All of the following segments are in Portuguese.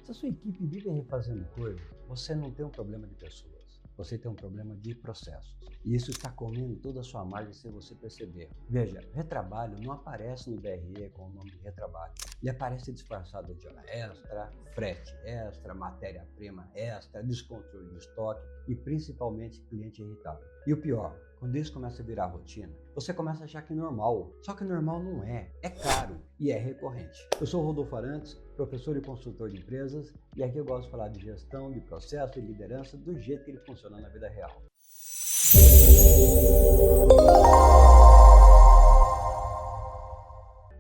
Se a sua equipe vive refazendo coisas, você não tem um problema de pessoas, você tem um problema de processos. E isso está comendo toda a sua margem sem você perceber. Veja, retrabalho não aparece no DRE com o nome de retrabalho. Ele aparece disfarçado de hora extra, frete extra, matéria-prima extra, descontrole de estoque e principalmente cliente irritável. E o pior, quando isso começa a virar rotina, você começa a achar que é normal. Só que normal não é caro e é recorrente. Eu sou o Rodolfo Arantes, professor e consultor de empresas, e aqui eu gosto de falar de gestão, de processo e liderança do jeito que ele funciona na vida real.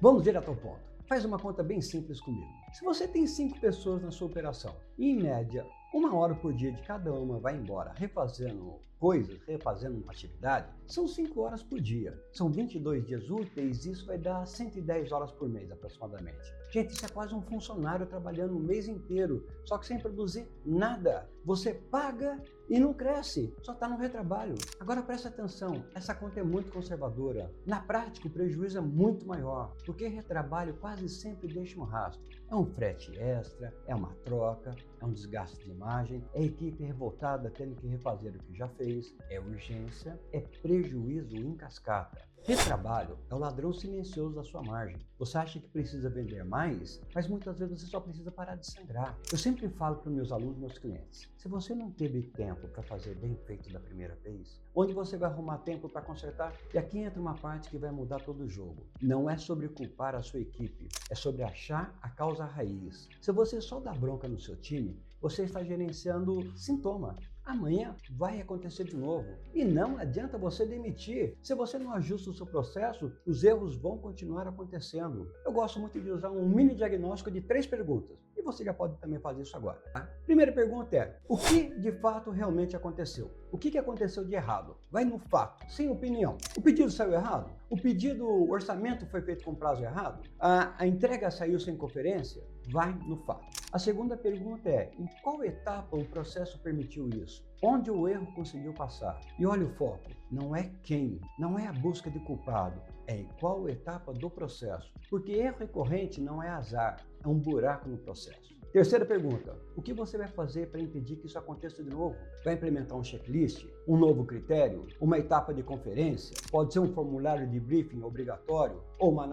Vamos direto ao ponto. Faz uma conta bem simples comigo. Se você tem 5 pessoas na sua operação e, em média, 1 hora por dia de cada uma vai embora refazendo coisas, refazendo uma atividade, são 5 horas por dia. São 22 dias úteis e isso vai dar 110 horas por mês aproximadamente. Gente, isso é quase um funcionário trabalhando o mês inteiro, só que sem produzir nada. Você paga e não cresce, só está no retrabalho. Agora presta atenção, essa conta é muito conservadora. Na prática o prejuízo é muito maior, porque retrabalho quase sempre deixa um rastro. É um frete extra, é uma troca, é um desgaste de imagem, é equipe revoltada tendo que refazer o que já fez, é urgência, é prejuízo em cascata. Retrabalho é o ladrão silencioso da sua margem. Você acha que precisa vender mais, mas muitas vezes você só precisa parar de sangrar. Eu sempre falo para os meus alunos e meus clientes, se você não teve tempo para fazer bem feito da primeira vez, onde você vai arrumar tempo para consertar? E aqui entra uma parte que vai mudar todo o jogo. Não é sobre culpar a sua equipe, é sobre achar a causa raiz. Se você só dá bronca no seu time, você está gerenciando sintoma. Amanhã vai acontecer de novo. E não adianta você demitir. Se você não ajusta o seu processo, os erros vão continuar acontecendo. Eu gosto muito de usar um mini diagnóstico de 3 perguntas. E você já pode também fazer isso agora. Tá? Primeira pergunta é, o que de fato realmente aconteceu? O que aconteceu de errado? Vai no fato, sem opinião. O pedido saiu errado? O orçamento foi feito com prazo errado? A entrega saiu sem conferência? Vai no fato. A segunda pergunta é, em qual etapa o processo permitiu isso? Onde o erro conseguiu passar? E olha o foco, não é quem, não é a busca de culpado, é em qual etapa do processo. Porque erro recorrente não é azar, é um buraco no processo. Terceira pergunta, o que você vai fazer para impedir que isso aconteça de novo? Vai implementar um checklist, um novo critério, uma etapa de conferência? Pode ser um formulário de briefing obrigatório ou uma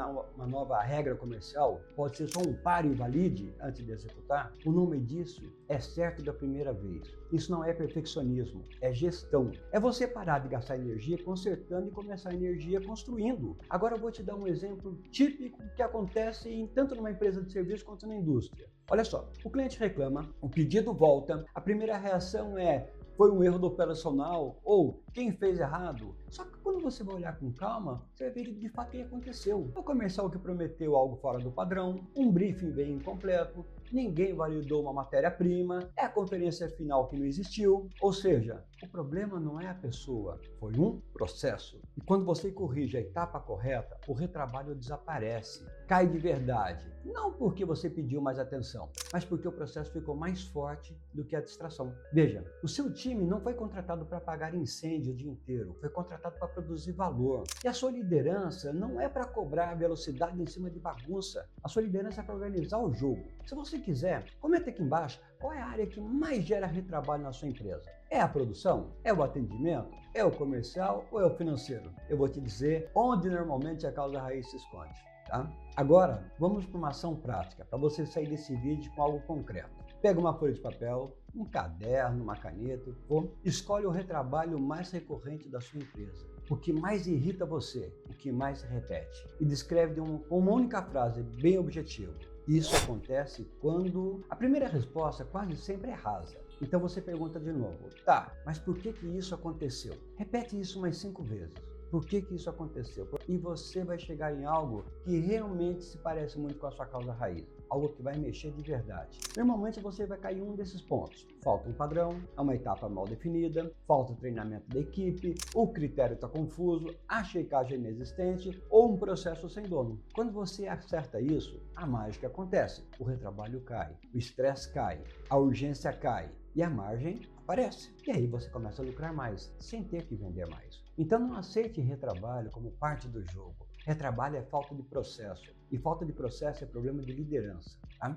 nova regra comercial? Pode ser só um pare e valide antes de executar? O nome disso é certo da primeira vez. Isso não é perfeccionismo, é gestão. É você parar de gastar energia consertando e começar a energia construindo. Agora eu vou te dar um exemplo típico que acontece tanto numa empresa de serviço quanto na indústria. Olha só, o cliente reclama, o pedido volta, a primeira reação é foi um erro do operacional ou quem fez errado. Só que quando você vai olhar com calma, você vai ver de fato o que aconteceu. O comercial que prometeu algo fora do padrão, um briefing bem incompleto, ninguém validou uma matéria-prima, é a conferência final que não existiu. Ou seja, o problema não é a pessoa, foi um processo. E quando você corrige a etapa correta, o retrabalho desaparece, cai de verdade. Não porque você pediu mais atenção, mas porque o processo ficou mais forte do que a distração. Veja, o seu time não foi contratado para apagar incêndio o dia inteiro, foi contratado para produzir valor. E a sua liderança não é para cobrar velocidade em cima de bagunça, a sua liderança é para organizar o jogo. Se você quiser, comenta aqui embaixo qual é a área que mais gera retrabalho na sua empresa. É a produção? É o atendimento? É o comercial ou é o financeiro? Eu vou te dizer onde normalmente a causa raiz se esconde. Tá? Agora, vamos para uma ação prática, para você sair desse vídeo com algo concreto. Pega uma folha de papel, um caderno, uma caneta, escolhe o retrabalho mais recorrente da sua empresa. O que mais irrita você, o que mais se repete. E descreve com uma única frase, bem objetivo. Isso acontece quando a primeira resposta quase sempre é rasa. Então você pergunta de novo, tá, mas por que isso aconteceu? Repete isso umas 5 vezes. Por que isso aconteceu? E você vai chegar em algo que realmente se parece muito com a sua causa raiz. Algo que vai mexer de verdade. Normalmente você vai cair em um desses pontos. Falta um padrão, é uma etapa mal definida, falta treinamento da equipe, o critério está confuso, a checagem é inexistente ou um processo sem dono. Quando você acerta isso, a mágica acontece. O retrabalho cai, o estresse cai, a urgência cai e a margem aparece. E aí você começa a lucrar mais, sem ter que vender mais. Então não aceite retrabalho como parte do jogo. Retrabalho é falta de processo. E falta de processo é problema de liderança. Tá?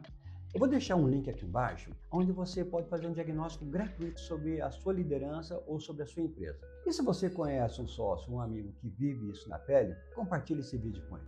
Eu vou deixar um link aqui embaixo, onde você pode fazer um diagnóstico gratuito sobre a sua liderança ou sobre a sua empresa. E se você conhece um sócio, um amigo que vive isso na pele, compartilhe esse vídeo com ele.